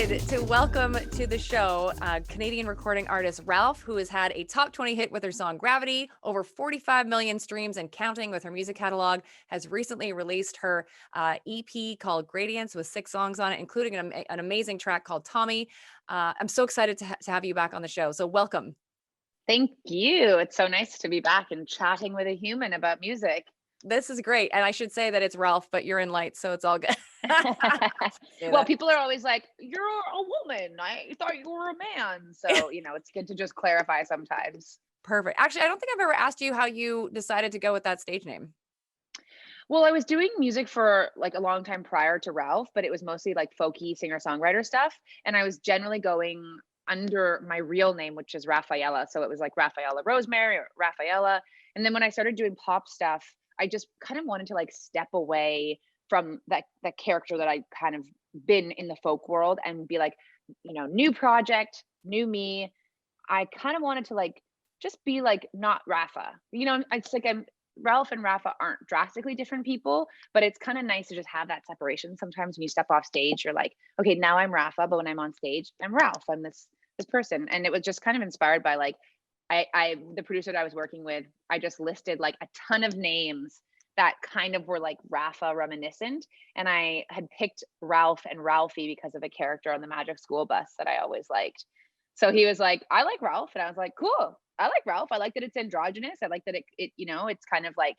excited to welcome to the show Canadian recording artist Ralph, who has had a top 20 hit with her song Gravity, over 45 million streams and counting with her music catalog, has recently released her EP called Gradience with 6 songs on it, including an amazing track called Tommy. I'm so excited to have you back on the show. So welcome. Thank you. It's so nice to be back and chatting with a human about music. This is great. And I should say that it's Ralph, but you're in light, so it's all good. Well, people are always like, "You're a woman. I thought you were a man." So, it's good to just clarify sometimes. Perfect. Actually, I don't think I've ever asked you how you decided to go with that stage name. Well, I was doing music for like a long time prior to Ralph, but it was mostly like folky singer-songwriter stuff. And I was generally going under my real name, which is Rafaela. So it was like Rafaela Rosemary or Rafaela. And then when I started doing pop stuff, I just kind of wanted to like step away from that character that I kind of been in the folk world and be like, new project, new me. I kind of wanted to like just be like not Rafa. It's like Ralph and Rafa aren't drastically different people, but it's kind of nice to just have that separation. Sometimes when you step off stage, you're like, okay, now I'm Rafa, but when I'm on stage, I'm Ralph. I'm this person. And it was just kind of inspired by like the producer that I was working with, I just listed like a ton of names that kind of were like Rafa reminiscent. And I had picked Ralph and Ralphie because of a character on the Magic School Bus that I always liked. So he was like, I like Ralph. And I was like, cool. I like Ralph. I like that it's androgynous. I like that it's kind of like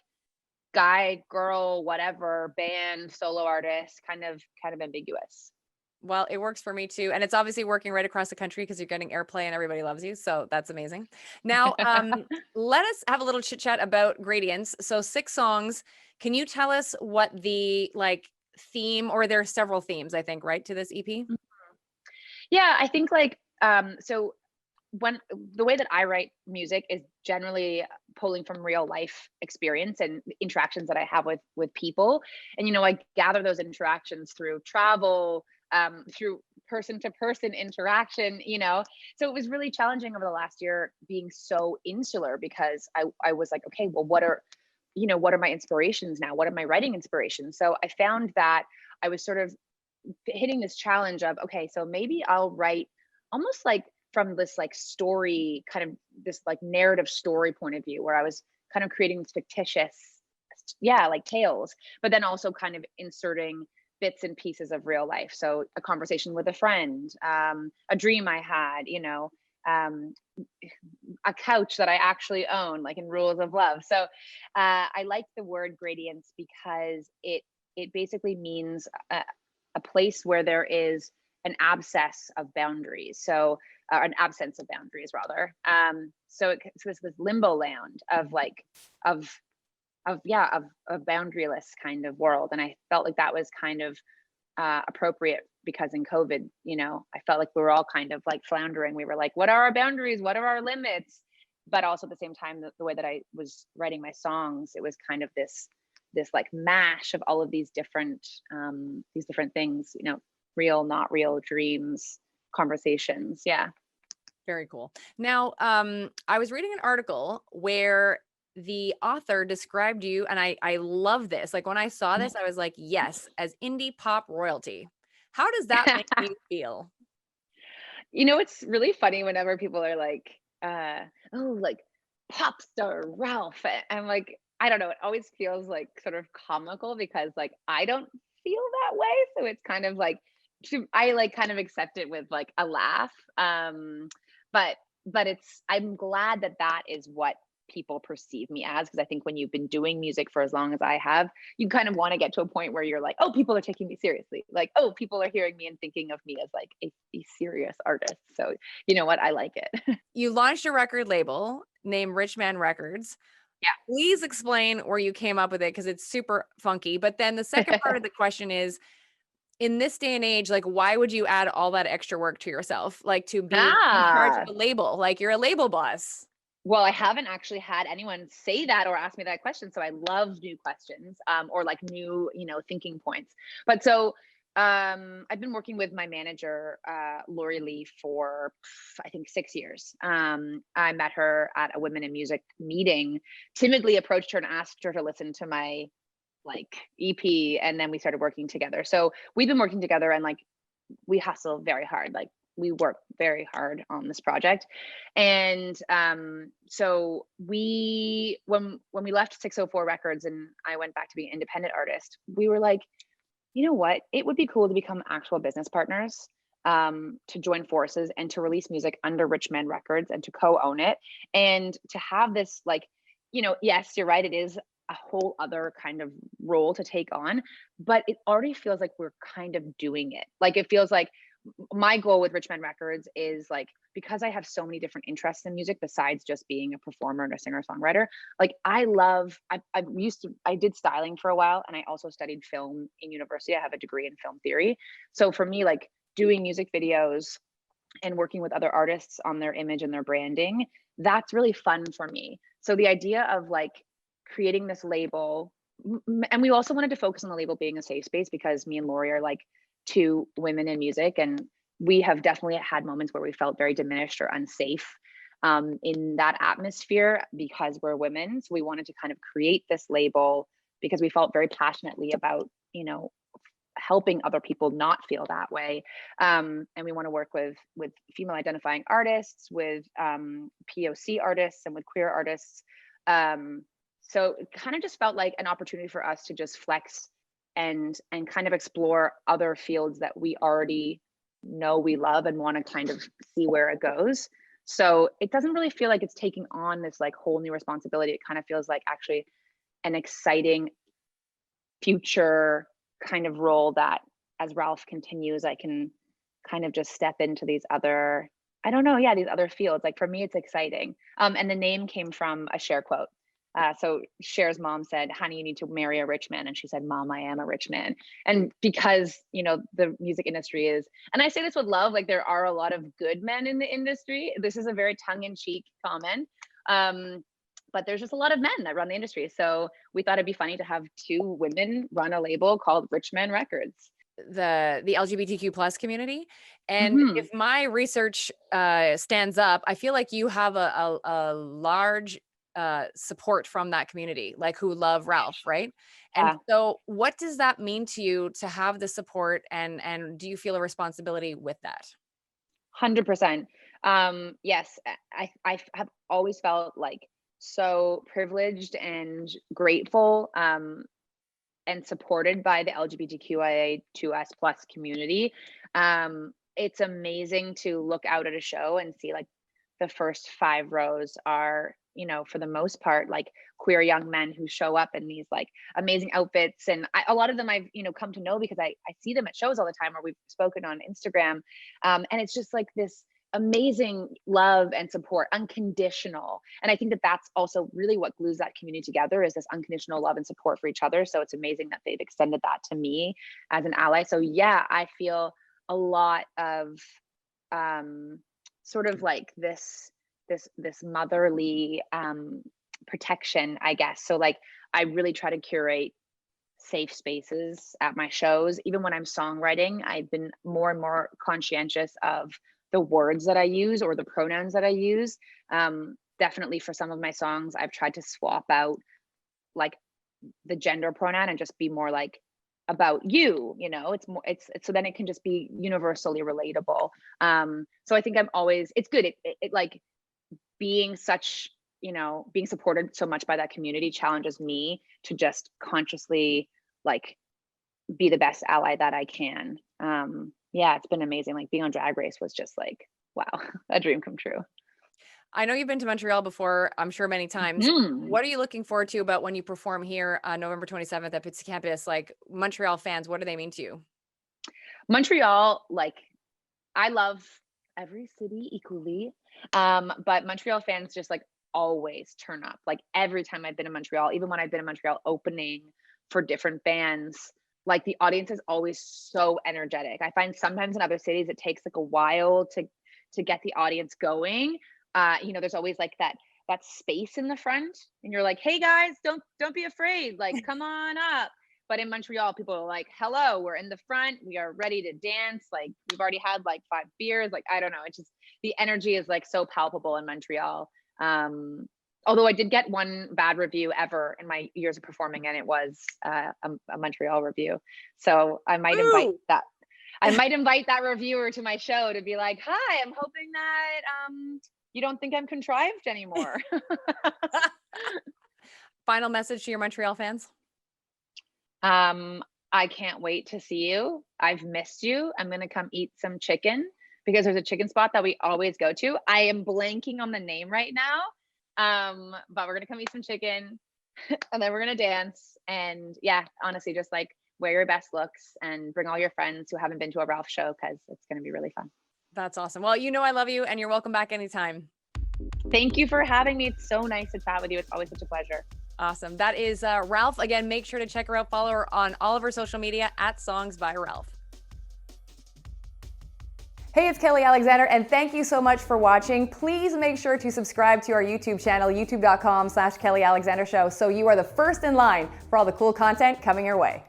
guy, girl, whatever, band, solo artist, kind of ambiguous. Well, it works for me too. And it's obviously working right across the country because you're getting airplay and everybody loves you. So that's amazing. Now, let us have a little chit chat about Gradients. So 6 songs. Can you tell us what the theme, or there are several themes, I think, right, to this EP? Yeah, I think like, so when the way that I write music is generally pulling from real life experience and interactions that I have with people. And I gather those interactions through travel, through person to person interaction. So it was really challenging over the last year being so insular because I was like, okay, well, what are my inspirations now? What are my writing inspirations? So I found that I was sort of hitting this challenge of, okay, so maybe I'll write almost like from this like story, kind of this like narrative story point of view, where I was kind of creating this fictitious, like tales, but then also kind of inserting bits and pieces of real life. So a conversation with a friend, a dream I had, a couch that I actually own, like in Rules of Love. So I like the word gradients because it basically means a place where there is an abscess of boundaries. So an absence of boundaries rather. So it's this limbo land of like of boundaryless kind of world. And I felt like that was kind of appropriate because in COVID, I felt like we were all kind of like floundering. We were like, what are our boundaries? What are our limits? But also at the same time, the way that I was writing my songs, it was kind of this like mash of all of these different things, real, not real, dreams, conversations. Yeah. Very cool. Now, I was reading an article where the author described you, and I love this. Like when I saw this, I was like, yes, as indie pop royalty. How does that make you feel? It's really funny whenever people are like, oh, like pop star Ralph. I'm like, I don't know. It always feels like sort of comical because like I don't feel that way. So it's kind of like, I like kind of accept it with like a laugh. But I'm glad that is what people perceive me as, because I think when you've been doing music for as long as I have, you kind of want to get to a point where you're like, oh, people are taking me seriously. Like, oh, people are hearing me and thinking of me as like a serious artist. So you know what? I like it. You launched a record label named Rich Man Records. Yeah. Please explain where you came up with it because it's super funky. But then the second part of the question is, in this day and age, like, why would you add all that extra work to yourself? Like to be in charge of a label, like you're a label boss. Well, I haven't actually had anyone say that or ask me that question. So I love new questions, or like new, thinking points. But so I've been working with my manager, Lori Lee, for I think 6 years. I met her at a Women in Music meeting, timidly approached her and asked her to listen to my like EP, and then we started working together. So we've been working together, and like we hustle very hard. Like we work very hard on this project. And so when we left 604 Records and I went back to being an independent artist, we were like, you know what? It would be cool to become actual business partners, to join forces and to release music under Richman Records and to co-own it and to have this like, yes, you're right. It is a whole other kind of role to take on, but it already feels like we're kind of doing it. Like it feels like my goal with Richmond Records is like, because I have so many different interests in music besides just being a performer and a singer songwriter. Like I did styling for a while and I also studied film in university. I have a degree in film theory. So for me, like doing music videos and working with other artists on their image and their branding, that's really fun for me. So the idea of like creating this label, and we also wanted to focus on the label being a safe space because me and Lori are like two women in music, and we have definitely had moments where we felt very diminished or unsafe in that atmosphere because we're women. So we wanted to kind of create this label because we felt very passionately about, helping other people not feel that way. And we want to work with female identifying artists, with POC artists, and with queer artists. So it kind of just felt like an opportunity for us to just flex and kind of explore other fields that we already know we love and want to kind of see where it goes. So it doesn't really feel like it's taking on this like whole new responsibility. It kind of feels like actually an exciting future kind of role that as Ralph continues, I can kind of just step into these other, I don't know, yeah, these other fields. Like for me, it's exciting. And the name came from a Cher quote. So Cher's mom said, honey, you need to marry a rich man. And she said, Mom, I am a rich man. And because, the music industry is, and I say this with love, like there are a lot of good men in the industry. This is a very tongue-in-cheek comment. But there's just a lot of men that run the industry. So we thought it'd be funny to have two women run a label called Richman Records. The LGBTQ plus community. And Mhm. if my research stands up, I feel like you have a large support from that community, like who love Ralph, right? And Yeah, so what does that mean to you to have the support, and do you feel a responsibility with that? 100%. Yes, I have always felt like so privileged and grateful, and supported by the LGBTQIA2S plus community. It's amazing to look out at a show and see like the first 5 rows are, for the most part, like queer young men who show up in these like amazing outfits. And a lot of them I've, come to know because I see them at shows all the time, or we've spoken on Instagram. And it's just like this amazing love and support, unconditional. And I think that that's also really what glues that community together, is this unconditional love and support for each other. So it's amazing that they've extended that to me as an ally. So yeah, I feel a lot of sort of like this motherly protection, I guess. So like I really try to curate safe spaces at my shows. Even when I'm songwriting, I've been more and more conscientious of the words that I use or the pronouns that I use. Definitely for some of my songs, I've tried to swap out like the gender pronoun and just be more like about you. It's more, it's so then it can just be universally relatable. So I think I'm always, it's good. It like being such, being supported so much by that community challenges me to just consciously like be the best ally that I can. Yeah, it's been amazing. Like being on Drag Race was just like, wow, a dream come true. I know you've been to Montreal before, I'm sure many times. Mhm. What are you looking forward to about when you perform here on November 27th at Pizza Campus? Like Montreal fans, what do they mean to you? Montreal, like I love every city equally. But Montreal fans just like always turn up. Like every time I've been in Montreal, even when I've been in Montreal opening for different bands, like the audience is always so energetic. I find sometimes in other cities it takes like a while to get the audience going. There's always like that space in the front, and you're like, hey guys, don't be afraid, like come on up. But in Montreal, people are like, hello, we're in the front. We are ready to dance. Like we've already had like 5 beers. Like, I don't know. It's just the energy is like so palpable in Montreal. Although I did get one bad review ever in my years of performing, and it was a Montreal review. So I might invite Ooh, that. I might invite that reviewer to my show to be like, hi, I'm hoping that you don't think I'm contrived anymore. Final message to your Montreal fans? I can't wait to see you. I've missed you. I'm gonna come eat some chicken because there's a chicken spot that we always go to. I am blanking on the name right now. But we're gonna come eat some chicken and then we're gonna dance. And yeah, honestly, just like wear your best looks and bring all your friends who haven't been to a Ralph show because it's gonna be really fun. That's awesome. Well, you know I love you and you're welcome back anytime. Thank you for having me. It's so nice to chat with you. It's always such a pleasure. Awesome. That is Ralph. Again, make sure to check her out, follow her on all of her social media at Songs by Ralph. Hey, it's Kelly Alexander, and thank you so much for watching. Please make sure to subscribe to our YouTube channel, youtube.com/Kelly Alexander Show, so you are the first in line for all the cool content coming your way.